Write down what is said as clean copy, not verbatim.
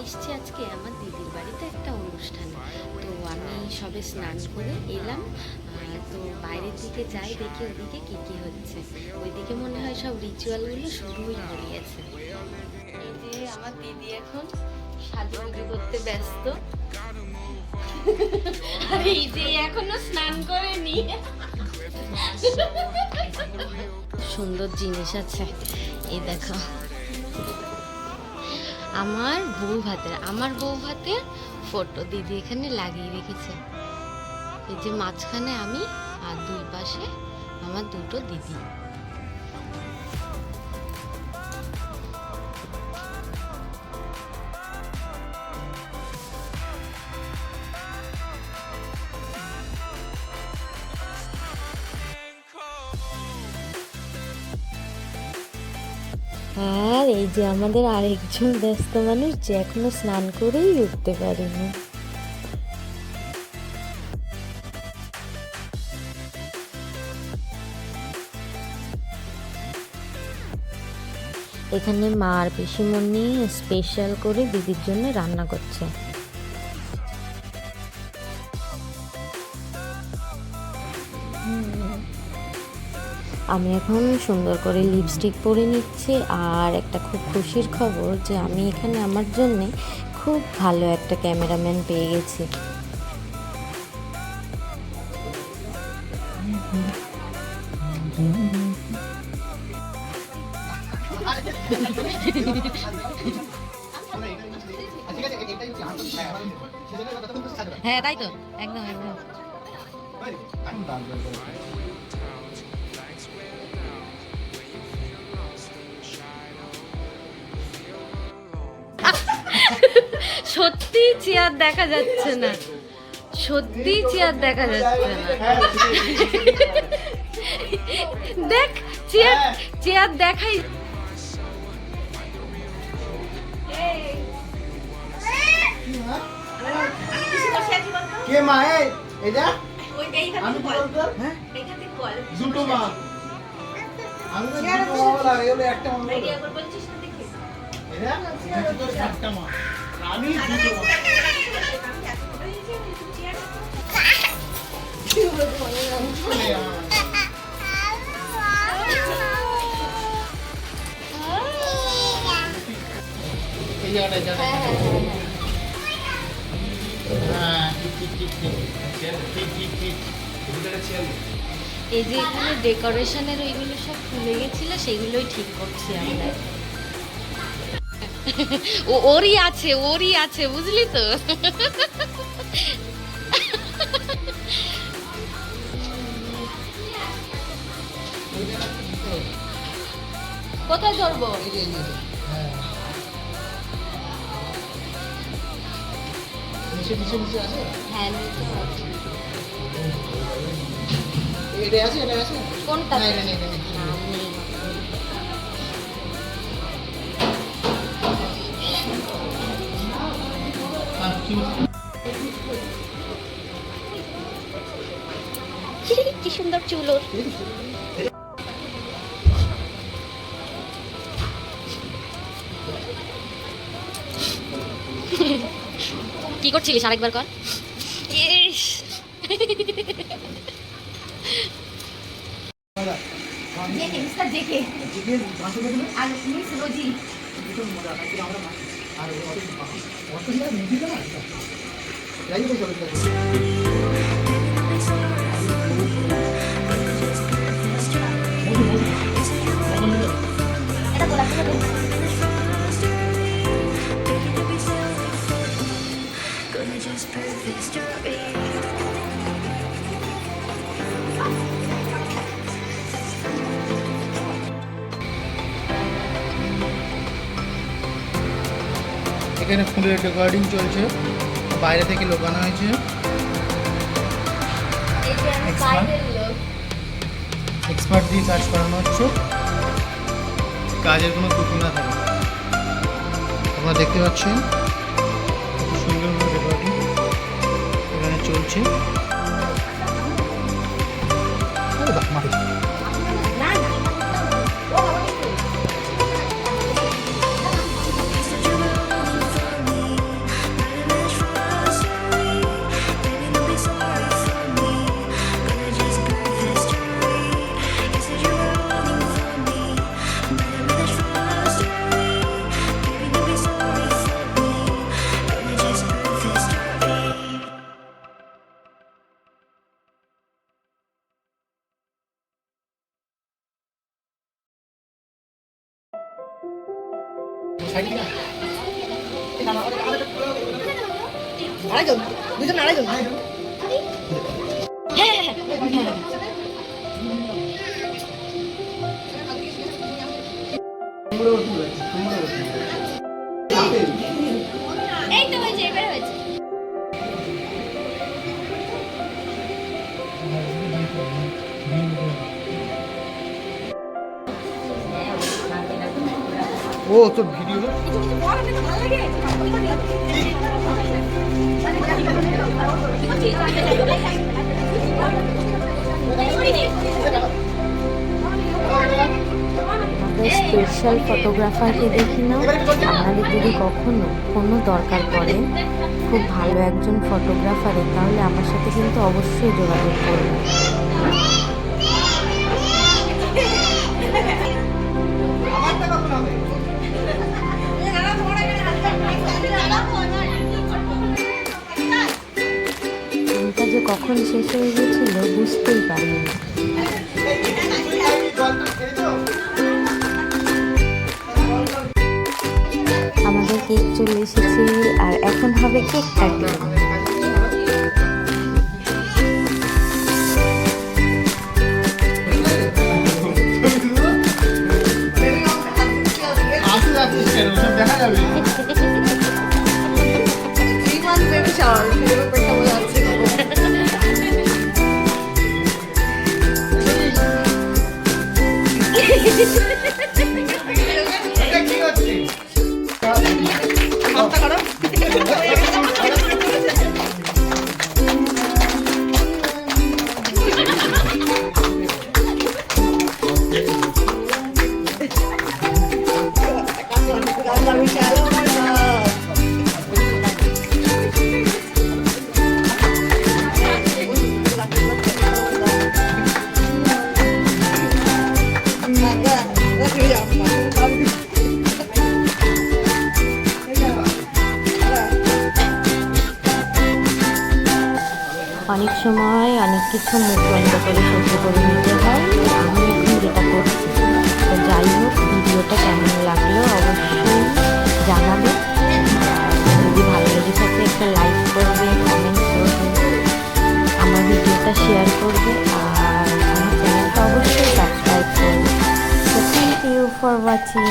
এসছি আজকে আমার দিদির বাড়িতে একটা অনুষ্ঠানে। তো আমি সবে স্নান করে এলাম। তো বাইরের দিকে যাই, দেখি ওদিকে কি কি হচ্ছে। ওইদিকে মনে হয় সব রিচুয়ালগুলো শুরুই হয়ে গেছে। এই যে আমার দিদি এখন সাজুগুজু করতে ব্যস্ত। আর এই যে এখনো স্নান করেনি। সুন্দর জিনিস আছে, এই দেখো। আমার বউ ভাতের ফটো দিদি এখানে লাগিয়ে রেখেছে। এই যে মাঝখানে আমি, আর দুই পাশে আমার দুটো দিদি। আর এই যে আমাদের আরেকজন ব্যস্ত মানুষ, যে এখনো স্নান করেই উঠতে পারেনি। এখানে মা আর পিসিমণি স্পেশাল করে দিদির জন্য রান্না করছে। আমি এখন সুন্দর করে লিপস্টিক পরে নিচ্ছি। আর একটা খুব খুশির খবর, যে আমি এখানে আমার জন্য খুব ভালো একটা ক্যামেরাম্যান পেয়ে গেছি। হ্যাঁ তাই তো, একদম একদম। সত্যি চেয়ার দেখা যাচ্ছে না, সত্যি চেয়ার দেখা যাচ্ছে না। দেখ চেয়ার, চেয়ার দেখাই। কে মা এটা? আমি বলতো হ্যাঁ দুটো মা। আমি তো দুটো মা বলা এগুলো একটা মা বলা। এটা তো একটা মা। আমি দুটো মা। এই জায়গাটা এই যে এখানে ডেকোরেশনের ওইগুলো সব খুলে গেছিল, সেগুলোই ঠিক করছি আমরা। ওরই আছে বুঝলি তো। কোথায় ধরবো? হ্যাঁ এটা আছে কোনটা? না এটা নেই। কি সুন্দর চুল ওর। কি করছিলিস আরেকবার কর। ইস এখানে ফুলের ডেকোরেটিং চলছে, বাইরে থেকে লোকানো হয়েছে। এক্সপার্ট দিয়ে কাজ করানো হচ্ছে, কাজের কোনো ত্রুটি না থাকে। আপনারা দেখতে পাচ্ছেন কত সুন্দরভাবে ডেকোরেটিং এখানে চলছে। আড়াইজন, দুজন আড়াইজন। এই তো হয়েছে, এবারে হয়েছে। ও তোর ভিডিও স্পেশাল ফটোগ্রাফারকে দেখি না, আপনাদের যদি কখনো কোনো দরকার পড়ে খুব ভালো একজন ফটোগ্রাফারের, তাহলে আমার সাথে কিন্তু অবশ্যই যোগাযোগ করবেন। দিনটা যে কখন শেষ হয়ে গেছিল বুঝতেই পারিনি। আমাদের কেক চলে এসেছে আর এখন হবে কেক কাটিং। দেখা যাবে কি হচ্ছে অনেক সময় অনেক কিছু মুখ বন্ধ করে সহ্য করে নিতে হয়, আমি এখন যেটা করছি। তো যাই হোক, ভিডিওটা কেমন লাগলো অবশ্যই জানাবে। যদি ভালো লেগে থাকে একটা লাইক করবে, কমেন্ট করবে, আমার ভিডিওটা শেয়ার করবে আর আমার চ্যানেলটা অবশ্যই সাবস্ক্রাইব করবে। তো থ্যাংক ইউ ফর ওয়াচিং।